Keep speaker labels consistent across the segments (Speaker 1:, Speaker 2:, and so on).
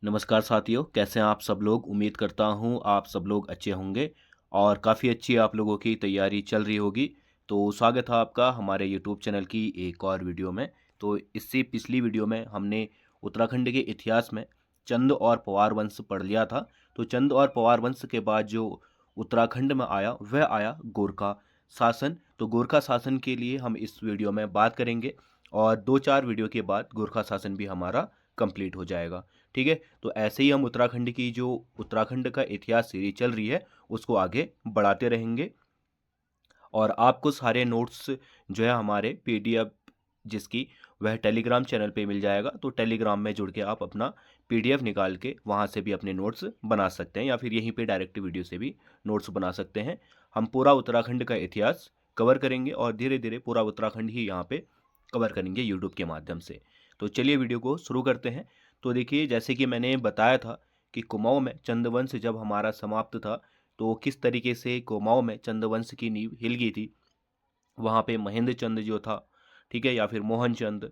Speaker 1: नमस्कार साथियों, कैसे हैं आप सब लोग। उम्मीद करता हूँ आप सब लोग अच्छे होंगे और काफ़ी अच्छी आप लोगों की तैयारी चल रही होगी। तो स्वागत है आपका हमारे यूट्यूब चैनल की एक और वीडियो में। तो इससे पिछली वीडियो में हमने उत्तराखंड के इतिहास में चंद और पवार वंश पढ़ लिया था। तो चंद और पवार वंश के बाद जो उत्तराखंड में आया वह आया गोरखा शासन। तो गोरखा शासन के लिए हम इस वीडियो में बात करेंगे और 2-4 वीडियो के बाद गोरखा शासन भी हमारा कंप्लीट हो जाएगा। ठीक है, तो ऐसे ही हम उत्तराखंड की जो उत्तराखंड का इतिहास सीरीज चल रही है उसको आगे बढ़ाते रहेंगे। और आपको सारे नोट्स जो है हमारे पीडीएफ जिसकी वह टेलीग्राम चैनल पे मिल जाएगा। तो टेलीग्राम में जुड़ के आप अपना पीडीएफ निकाल के वहाँ से भी अपने नोट्स बना सकते हैं या फिर यहीं पे डायरेक्ट वीडियो से भी नोट्स बना सकते हैं। हम पूरा उत्तराखंड का इतिहास कवर करेंगे और धीरे धीरे पूरा उत्तराखंड ही यहाँ पे कवर करेंगे यूट्यूब के माध्यम से। तो चलिए वीडियो को शुरू करते हैं। तो देखिए, जैसे कि मैंने बताया था कि कुमाऊं में चंदवंश जब हमारा समाप्त था तो किस तरीके से कुमाऊं में चंद्रवंश की नींव हिल गई थी। वहाँ पे महेंद्र चंद जो था, ठीक है, या फिर मोहन चंद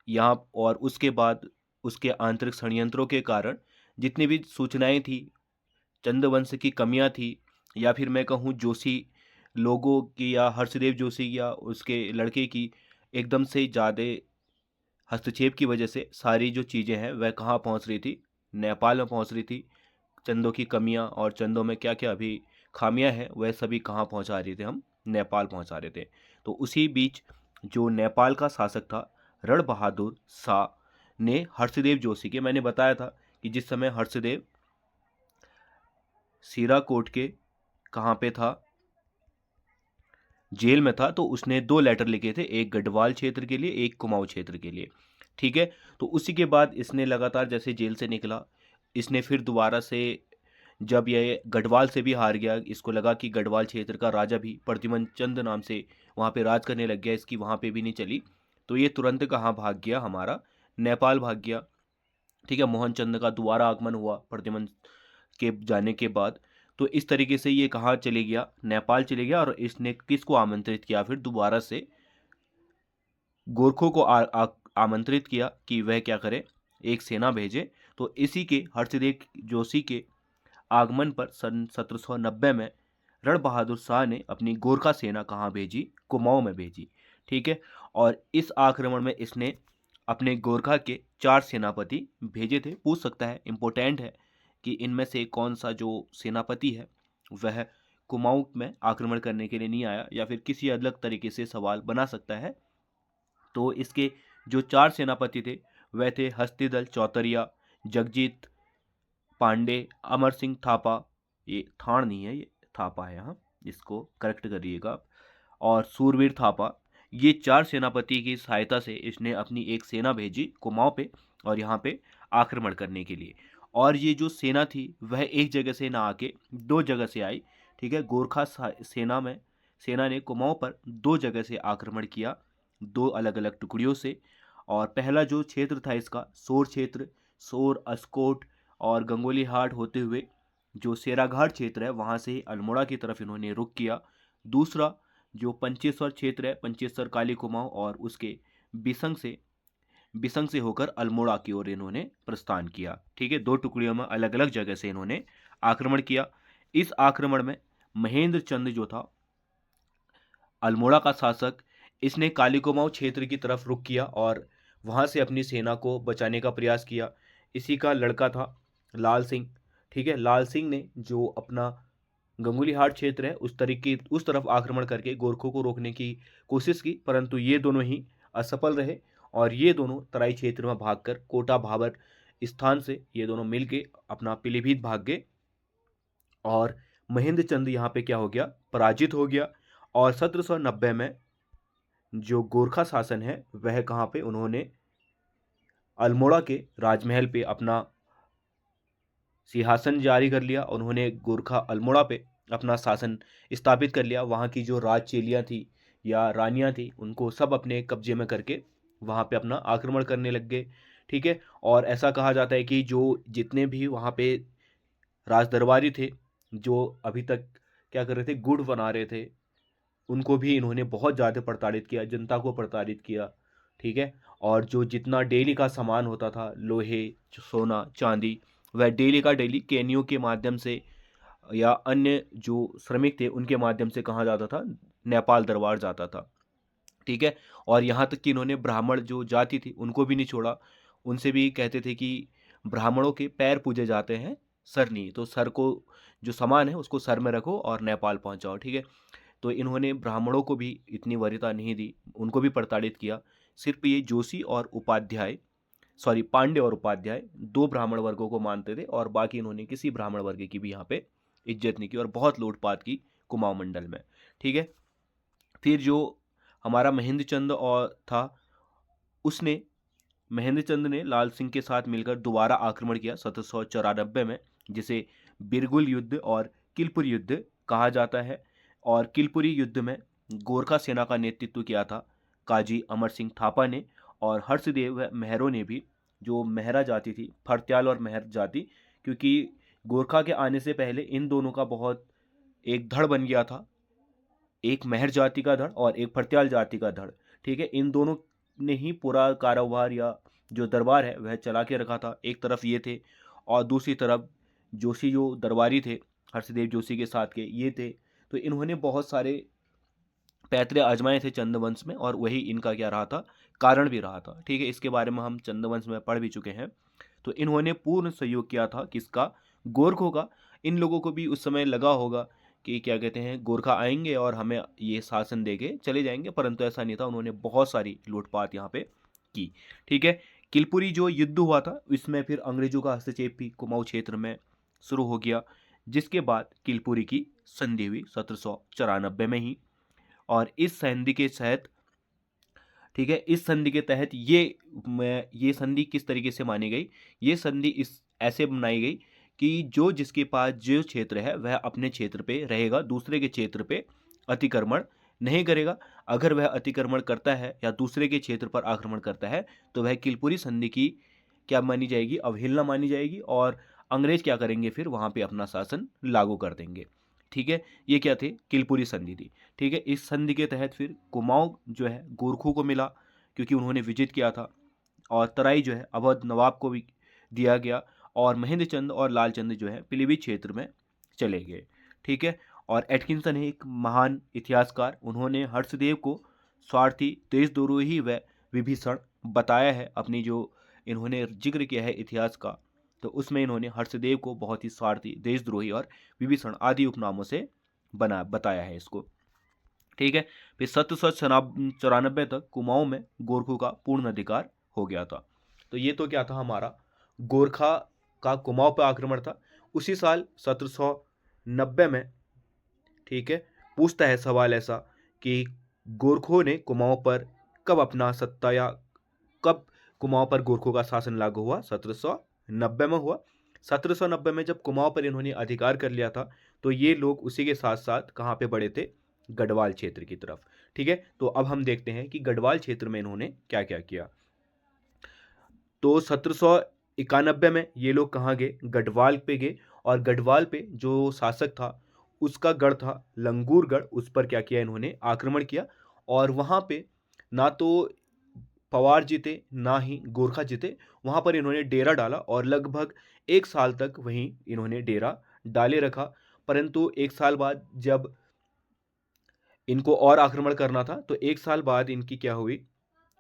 Speaker 1: यहाँ, और उसके बाद उसके आंतरिक षड्यंत्रों के कारण जितनी भी सूचनाएं थी, चंद्रवंश की कमियां थी, या फिर मैं कहूँ जोशी लोगों की या हर्षदेव जोशी या उसके लड़के की एकदम से ज़्यादा हस्तक्षेप की वजह से सारी जो चीज़ें हैं वह कहाँ पहुँच रही थी, नेपाल में पहुँच रही थी। चंदों की कमियां और चंदों में क्या क्या अभी खामियां हैं वह सभी कहाँ पहुंचा रहे थे, हम नेपाल पहुंचा रहे थे। तो उसी बीच जो नेपाल का शासक था रण बहादुर शाह ने हर्षदेव जोशी के, मैंने बताया था कि जिस समय हर्षदेव सीराकोट के कहाँ पे था, जेल में था, तो उसने 2 लेटर लिखे थे, एक गढ़वाल क्षेत्र के लिए एक कुमाऊं क्षेत्र के लिए। ठीक है, तो उसी के बाद इसने लगातार जैसे जेल से निकला, इसने फिर दोबारा से जब ये गढ़वाल से भी हार गया, इसको लगा कि गढ़वाल क्षेत्र का राजा भी प्रद्युमन चंद नाम से वहाँ पे राज करने लग गया, इसकी वहाँ पे भी नहीं चली, तो ये तुरंत कहाँ भाग गया, हमारा नेपाल भाग गया। ठीक है, मोहन चंद का दोबारा आगमन हुआ प्रद्युमन के जाने के बाद। तो इस तरीके से ये कहाँ चले गया, नेपाल चले गया, और इसने किसको आमंत्रित किया फिर दोबारा से, गोरखों को आमंत्रित किया कि वह क्या करे, एक सेना भेजे। तो इसी के हर्षदेव जोशी के आगमन पर सन 1790 में रण बहादुर शाह ने अपनी गोरखा सेना कहाँ भेजी, कुमाऊं में भेजी। ठीक है, और इस आक्रमण में इसने अपने गोरखा के 4 सेनापति भेजे थे। पूछ सकता है, इम्पोर्टेंट है कि इनमें से कौन सा जो सेनापति है वह कुमाऊं में आक्रमण करने के लिए नहीं आया, या फिर किसी अलग तरीके से सवाल बना सकता है। तो इसके जो 4 सेनापति थे वह थे हस्तिदल चौतरिया, जगजीत पांडे, अमर सिंह थापा, ये थान नहीं है, ये थापा है यहाँ, इसको करेक्ट करिएगा आप, और सूरवीर थापा। ये 4 सेनापति की सहायता से इसने अपनी एक सेना भेजी कुमाऊं पे और यहाँ पे आक्रमण करने के लिए। और ये जो सेना थी वह एक जगह से ना आके 2 जगह से आई। ठीक है, गोरखा सेना ने कुमाऊं पर 2 जगह से आक्रमण किया, 2 अलग अलग टुकड़ियों से। और पहला जो क्षेत्र था इसका सोर क्षेत्र, सोर, अस्कोट और गंगोली हाट होते हुए जो सेराघाट क्षेत्र है वहाँ से अल्मोड़ा की तरफ इन्होंने रुख किया। दूसरा जो पंचेश्वर क्षेत्र है, पंचेश्वर काली कुमाऊं, और उसके बिसंग से होकर अल्मोड़ा की ओर इन्होंने प्रस्थान किया। ठीक है, 2 टुकड़ियों में अलग अलग जगह से इन्होंने आक्रमण किया। इस आक्रमण में महेंद्र चंद जो था अल्मोड़ा का शासक, इसने काली कुमाऊं क्षेत्र की तरफ रुख किया और वहां से अपनी सेना को बचाने का प्रयास किया। इसी का लड़का था लाल सिंह। ठीक है, लाल सिंह ने जो अपना गंगुली हाट क्षेत्र है उस तरफ आक्रमण करके गोरखों को रोकने की कोशिश की, परंतु ये दोनों ही असफल रहे और ये दोनों तराई क्षेत्र में भागकर कोटा भाबर स्थान से ये दोनों मिलके अपना पीलीभीत भाग गए। और महेंद्र चंद यहाँ पे क्या हो गया, पराजित हो गया। और 1790 में जो गोरखा शासन है वह कहाँ पे, उन्होंने अल्मोड़ा के राजमहल पे अपना सिंहासन जारी कर लिया। उन्होंने गोरखा अल्मोड़ा पे अपना शासन स्थापित कर लिया। वहाँ की जो राज चेलियाँ थी या रानियाँ थी उनको सब अपने कब्जे में करके वहाँ पे अपना आक्रमण करने लग गए। ठीक है, और ऐसा कहा जाता है कि जो जितने भी वहाँ पे राज दरबारी थे जो अभी तक क्या कर रहे थे, गुड़ बना रहे थे, उनको भी इन्होंने बहुत ज़्यादा प्रताड़ित किया, जनता को प्रताड़ित किया। ठीक है, और जो जितना डेली का सामान होता था, लोहे, सोना, चांदी, वह डेली का डेली केनियो के माध्यम से या अन्य जो श्रमिक थे उनके माध्यम से कहाँ जाता था, नेपाल दरबार जाता था। ठीक है, और यहाँ तक कि इन्होंने ब्राह्मण जो जाति थी उनको भी नहीं छोड़ा, उनसे भी कहते थे कि ब्राह्मणों के पैर पूजे जाते हैं, सर नहीं, तो सर को जो सामान है उसको सर में रखो और नेपाल पहुंचाओ। ठीक है, तो इन्होंने ब्राह्मणों को भी इतनी वरीयता नहीं दी, उनको भी प्रताड़ित किया। सिर्फ ये जोशी और उपाध्याय, सॉरी पांडे और उपाध्याय, दो ब्राह्मण वर्गों को मानते थे और बाकी इन्होंने किसी ब्राह्मण वर्ग की भी यहाँ पे इज्जत नहीं की और बहुत लूटपाट की कुमाऊं मंडल में। ठीक है, फिर जो हमारा महेंद्र चंद और था, उसने महेंद्र चंद ने लाल सिंह के साथ मिलकर दोबारा आक्रमण किया 1794 में, जिसे बिरगुल युद्ध और किलपुर युद्ध कहा जाता है। और किलपुरी युद्ध में गोरखा सेना का नेतृत्व किया था काजी अमर सिंह थापा ने, और हर्षदेव मेहरों ने भी, जो मेहरा जाति थी, फरत्याल और मेहर जाति, क्योंकि गोरखा के आने से पहले इन दोनों का बहुत एक धड़ बन गया था, एक मेहर जाति का धड़ और एक फरत्याल जाति का धड़। ठीक है, इन दोनों ने ही पूरा कारोबार या जो दरबार है वह चला के रखा था। एक तरफ ये थे और दूसरी तरफ जोशी जो दरबारी थे हर्षदेव जोशी के साथ के ये थे। तो इन्होंने बहुत सारे पैतरे आजमाए थे चंद्रवंश में, और वही इनका क्या रहा था, कारण भी रहा था। ठीक है, इसके बारे में हम चंद्रवंश में पढ़ भी चुके हैं। तो इन्होंने पूर्ण सहयोग किया था किसका, गोरखों का। इन लोगों को भी उस समय लगा होगा कि क्या कहते हैं, गोरखा आएंगे और हमें ये शासन देके चले जाएंगे, परंतु ऐसा नहीं था, उन्होंने बहुत सारी लूटपाट यहाँ पे की। ठीक है, किलपुरी जो युद्ध हुआ था इसमें फिर अंग्रेजों का हस्तक्षेप भी कुमाऊं क्षेत्र में शुरू हो गया, जिसके बाद किलपुरी की संधि हुई 1794 में ही। और इस संधि के तहत, ठीक है, इस संधि के तहत ये संधि किस तरीके से मानी गई, ये संधि इस ऐसे बनाई गई कि जो जिसके पास जो क्षेत्र है वह अपने क्षेत्र पे रहेगा, दूसरे के क्षेत्र पे अतिक्रमण नहीं करेगा। अगर वह अतिक्रमण करता है या दूसरे के क्षेत्र पर आक्रमण करता है तो वह किलपुरी संधि की क्या मानी जाएगी, अवहेलना मानी जाएगी, और अंग्रेज क्या करेंगे, फिर वहां पे अपना शासन लागू कर देंगे। ठीक है, ये क्या थे, किलपुरी संधि थी। ठीक है, इस संधि के तहत फिर कुमाऊं जो है गोरखों को मिला, क्योंकि उन्होंने विजित किया था, और तराई जो है अवध नवाब को भी दिया गया, और महेंद्र चंद और लालचंद जो है पीलीभीत क्षेत्र में चले गए। ठीक है, और एटकिंसन है एक महान इतिहासकार, उन्होंने हर्षदेव को स्वार्थी, देशद्रोही व विभीषण बताया है। अपनी जो इन्होंने जिक्र किया है इतिहास का, तो उसमें इन्होंने हर्षदेव को बहुत ही स्वार्थी, देशद्रोही और विभीषण आदि उपनामों से बताया है इसको। ठीक है, फिर 1794 तक कुमाऊं में गोरखों का पूर्ण अधिकार हो गया था। तो ये तो क्या था, हमारा गोरखा का कुमाऊं पर आक्रमण था। उसी साल 1790 में, ठीक है, पूछता है सवाल ऐसा कि गोरखों ने कुमाऊं पर कब अपना सत्ता, या कब कुमाऊं पर गोरखों का शासन लागू हुआ, 1790 में हुआ। 1790 में जब कुमाऊं पर इन्होंने अधिकार कर लिया था, तो ये लोग उसी के साथ साथ कहाँ पे बढ़े थे, गढ़वाल क्षेत्र की तरफ। ठीक है, तो अब हम देखते हैं कि गढ़वाल क्षेत्र में इन्होंने क्या क्या किया। तो 1791 में ये लोग कहाँ गए, गढ़वाल पे गए, और गढ़वाल पे जो शासक था उसका गढ़ था लंगूरगढ़, उस पर क्या किया, इन्होंने आक्रमण किया, और वहाँ पे ना तो पवार जीते ना ही गोरखा जीते, वहाँ पर इन्होंने डेरा डाला, और लगभग 1 साल तक वहीं इन्होंने डेरा डाले रखा। परंतु 1 साल बाद जब इनको और आक्रमण करना था, तो 1 साल बाद इनकी क्या हुई,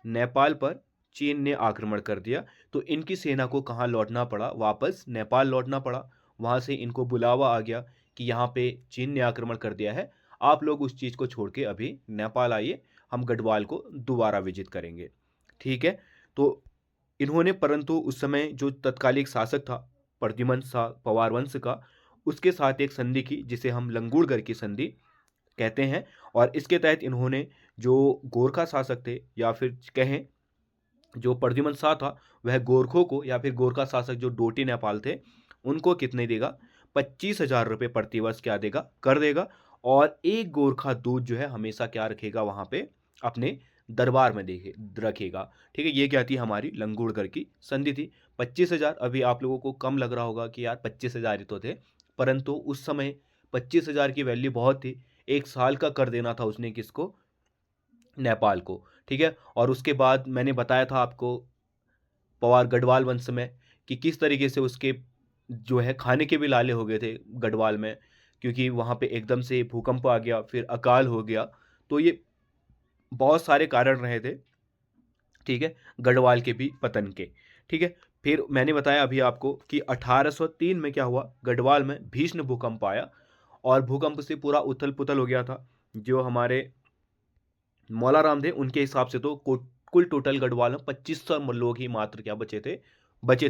Speaker 1: नेपाल पर चीन ने आक्रमण कर दिया, तो इनकी सेना को कहाँ लौटना पड़ा, वापस नेपाल लौटना पड़ा। वहाँ से इनको बुलावा आ गया कि यहाँ पे चीन ने आक्रमण कर दिया है, आप लोग उस चीज़ को छोड़ के अभी नेपाल आइए, हम गढ़वाल को दोबारा विजिट करेंगे। ठीक है, तो इन्होंने, परंतु उस समय जो तत्कालिक शासक था प्रद्युमन शाह पवार वंश का, उसके साथ एक संधि की जिसे हम लंगूरगढ़ की संधि कहते हैं, और इसके तहत इन्होंने जो गोरखा शासक थे, या फिर कहें जो प्रद्युमन शाह था, वह गोरखों को, या फिर गोरखा शासक जो डोटी नेपाल थे, उनको कितने देगा, 25,000 रुपये प्रतिवर्ष क्या देगा, कर देगा, और एक गोरखा दूध जो है हमेशा क्या रखेगा वहाँ पे, अपने दरबार में देखे रखेगा। ठीक है, ये क्या थी, हमारी लंगूरगढ़ की संधि थी। 25,000 अभी आप लोगों को कम लग रहा होगा कि यार 25,000 ही तो थे, परंतु उस समय 25,000 की वैल्यू बहुत थी। 1 साल का कर देना था उसने किसको, नेपाल को। ठीक है, और उसके बाद मैंने बताया था आपको पवार गढ़वाल वंश में कि किस तरीके से उसके जो है खाने के भी लाले हो गए थे गढ़वाल में, क्योंकि वहाँ पे एकदम से भूकंप आ गया, फिर अकाल हो गया। तो ये बहुत सारे कारण रहे थे, ठीक है, गढ़वाल के भी पतन के, ठीक है। फिर मैंने बताया अभी आपको कि 1803 में क्या हुआ, गढ़वाल में भीषण भूकंप आया और भूकंप से पूरा उथल-पुथल हो गया था। जो हमारे मौलाराम थे उनके हिसाब से तो कुल टोटल गढ़वाल में 2500 लोग ही मात्र क्या बचे थे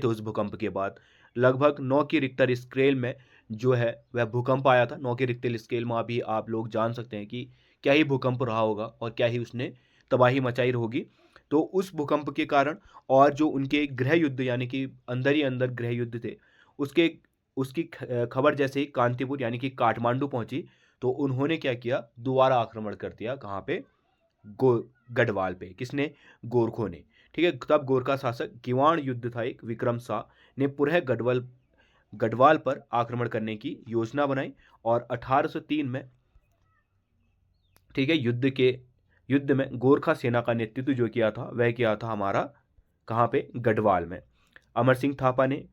Speaker 1: उस भूकंप के बाद। लगभग 9 की रिक्टर स्केल में जो है वह भूकंप आया था। 9 के रिक्टर स्केल में अभी आप लोग जान सकते हैं कि क्या ही भूकंप रहा होगा और क्या ही उसने तबाही मचाई होगी। तो उस भूकंप के कारण और जो उनके गृह युद्ध यानी कि अंदर ही अंदर गृह युद्ध थे, उसके उसकी खबर जैसे ही कांतिपुर यानी कि काठमांडू पहुंची, तो उन्होंने क्या किया, दोबारा आक्रमण कर दिया। कहाँ पे? गो गढ़वाल पे। किसने? गोरखों ने। ठीक है, तब गोरखा शासक किवाड़ युद्ध था एक, विक्रम शाह ने पुनः गढ़वाल पर आक्रमण करने की योजना बनाई और 1803 में, ठीक है, युद्ध में गोरखा सेना का नेतृत्व जो किया था वह किया था हमारा कहाँ पे? गढ़वाल में। अमर सिंह थापा ने,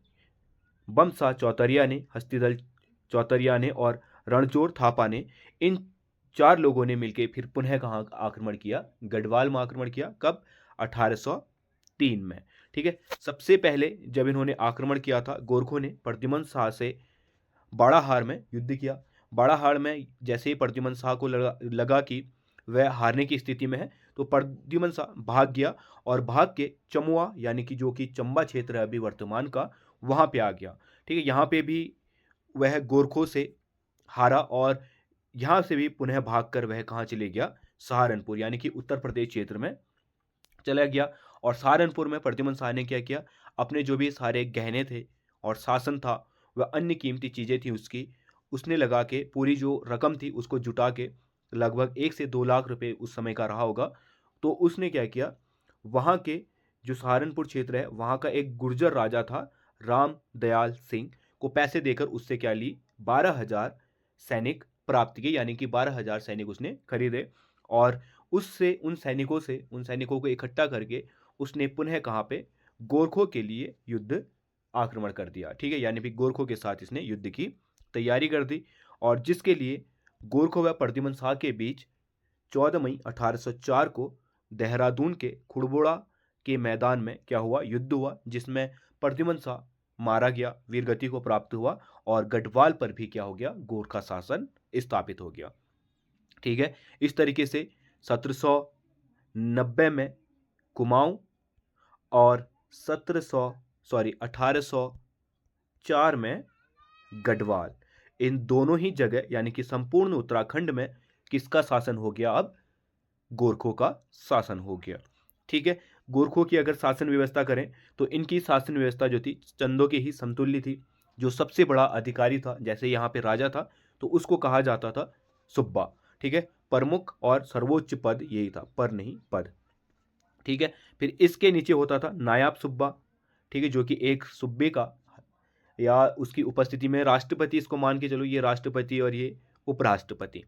Speaker 1: बमसा चौतरिया ने, हस्तिदल चौतरिया ने और रणछोड़ थापा ने, इन 4 लोगों ने मिलकर फिर पुनः कहाँ आक्रमण किया? गढ़वाल में आक्रमण किया। कब? 1803 में। ठीक है, सबसे पहले जब इन्होंने आक्रमण किया था, गोरखों ने प्रद्युमन शाह से बाड़ाहार में युद्ध किया। बाड़ाहार में जैसे ही प्रद्युमन शाह को लगा कि वह हारने की स्थिति में है, तो प्रद्युमन शाह भाग गया और भाग के चमुआ यानी कि जो कि चंबा क्षेत्र है अभी वर्तमान का, वहाँ पे आ गया। ठीक है, यहाँ पे भी वह गोरखों से हारा और यहाँ से भी पुनः भागकर वह कहाँ चले गया? सहारनपुर यानी कि उत्तर प्रदेश क्षेत्र में चला गया। और सहारनपुर में प्रद्युमन शाह ने क्या किया? अपने जो भी सारे गहने थे और शासन था, वह अन्य कीमती चीज़ें थी उसकी, उसने लगा के पूरी जो रकम थी उसको जुटा के, लगभग 1 से 2 लाख रुपए उस समय का रहा होगा। तो उसने क्या किया, वहाँ के जो सहारनपुर क्षेत्र है वहाँ का एक गुर्जर राजा था राम दयाल सिंह को पैसे देकर उससे क्या ली? 12,000 सैनिक प्राप्त किए, यानी कि 12,000 सैनिक उसने खरीदे और उन सैनिकों को इकट्ठा करके उसने पुनः कहाँ पे? गोरखों के लिए युद्ध आक्रमण कर दिया। ठीक है, यानी कि गोरखों के साथ इसने युद्ध की तैयारी कर दी और जिसके लिए गोरखों व प्रद्युमन शाह के बीच 14 मई 1804 को देहरादून के खुड़बुड़ा के मैदान में क्या हुआ? युद्ध हुआ, जिसमें प्रद्युमन शाह मारा गया, वीरगति को प्राप्त हुआ और गढ़वाल पर भी क्या हो गया? गोरखा शासन स्थापित हो गया। ठीक है, इस तरीके से 1790 में कुमाऊं और 1804 में गढ़वाल, इन दोनों ही जगह यानी कि संपूर्ण उत्तराखंड में किसका शासन हो गया? अब गोरखों का शासन हो गया। ठीक है, गोरखों की अगर शासन व्यवस्था करें तो इनकी शासन व्यवस्था जो थी चंदों के ही समतुल्य थी। जो सबसे बड़ा अधिकारी था, जैसे यहाँ पे राजा था, तो उसको कहा जाता था सुब्बा। ठीक है, प्रमुख और सर्वोच्च पद यही था, पर नहीं पद। ठीक है, फिर इसके नीचे होता था नायाब सुब्बा। ठीक है, जो कि एक सुब्बे का या उसकी उपस्थिति में राष्ट्रपति, इसको मान के चलो ये राष्ट्रपति और ये उपराष्ट्रपति।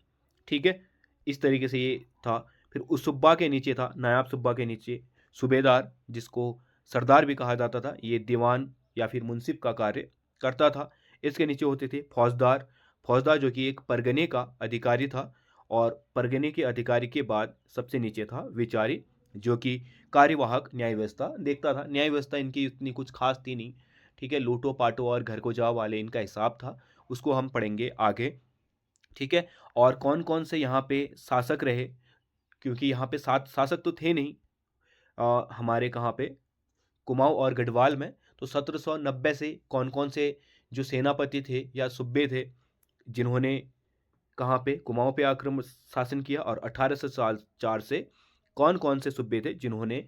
Speaker 1: ठीक है, इस तरीके से ये था। फिर उस सुब्बा के नीचे था, नायाब सुब्बा के नीचे सूबेदार, जिसको सरदार भी कहा जाता था, ये दीवान या फिर मुंसिफ का कार्य करता था। इसके नीचे होते थे फौजदार। फौजदार जो कि एक परगने का अधिकारी था और परगने के अधिकारी के बाद सबसे नीचे था विचारी, जो कि कार्यवाहक न्याय व्यवस्था देखता था। न्याय व्यवस्था इनकी इतनी कुछ खास थी नहीं। ठीक है, लूटो पाटो और घर को जाओ वाले इनका हिसाब था, उसको हम पढ़ेंगे आगे। ठीक है, और कौन कौन से यहाँ पे शासक रहे, क्योंकि यहाँ पे सात शासक तो थे नहीं हमारे कहाँ पे कुमाऊं और गढ़वाल में। तो 1790 से कौन कौन से जो सेनापति थे या सूबे थे जिन्होंने कहाँ पे? कुमाऊं पे आक्रमण शासन किया, और 1804 से कौन कौन से सूबे थे जिन्होंने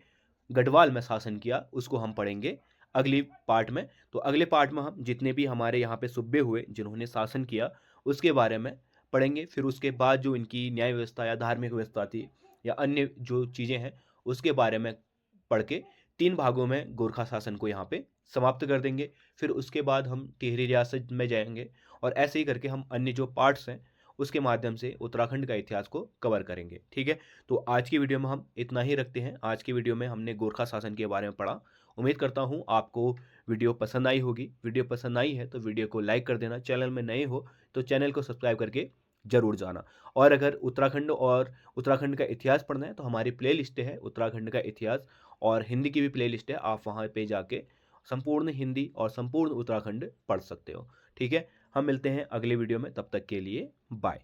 Speaker 1: गढ़वाल में शासन किया, उसको हम पढ़ेंगे अगली पार्ट में। तो अगले पार्ट में हम जितने भी हमारे यहाँ पे सूबे हुए जिन्होंने शासन किया उसके बारे में पढ़ेंगे। फिर उसके बाद जो इनकी न्याय व्यवस्था या धार्मिक व्यवस्था थी या अन्य जो चीज़ें हैं उसके बारे में पढ़ के 3 भागों में गोरखा शासन को यहाँ पे समाप्त कर देंगे। फिर उसके बाद हम टिहरी रियासत में जाएंगे और ऐसे ही करके हम अन्य जो पार्ट्स हैं उसके माध्यम से उत्तराखंड का इतिहास को कवर करेंगे। ठीक है, तो आज की वीडियो में हम इतना ही रखते हैं। आज की वीडियो में हमने गोरखा शासन के बारे में पढ़ा उम्मीद करता हूँ आपको वीडियो पसंद आई होगी। वीडियो पसंद आई है तो वीडियो को लाइक कर देना, चैनल में नए हो तो चैनल को सब्सक्राइब करके ज़रूर जाना। और अगर उत्तराखंड का इतिहास पढ़ना है तो हमारी प्लेलिस्ट है उत्तराखंड का इतिहास, और हिंदी की भी प्लेलिस्ट है, आप वहाँ पे जाके संपूर्ण हिंदी और संपूर्ण उत्तराखंड पढ़ सकते हो। ठीक है, हम मिलते हैं अगले वीडियो में, तब तक के लिए बाय।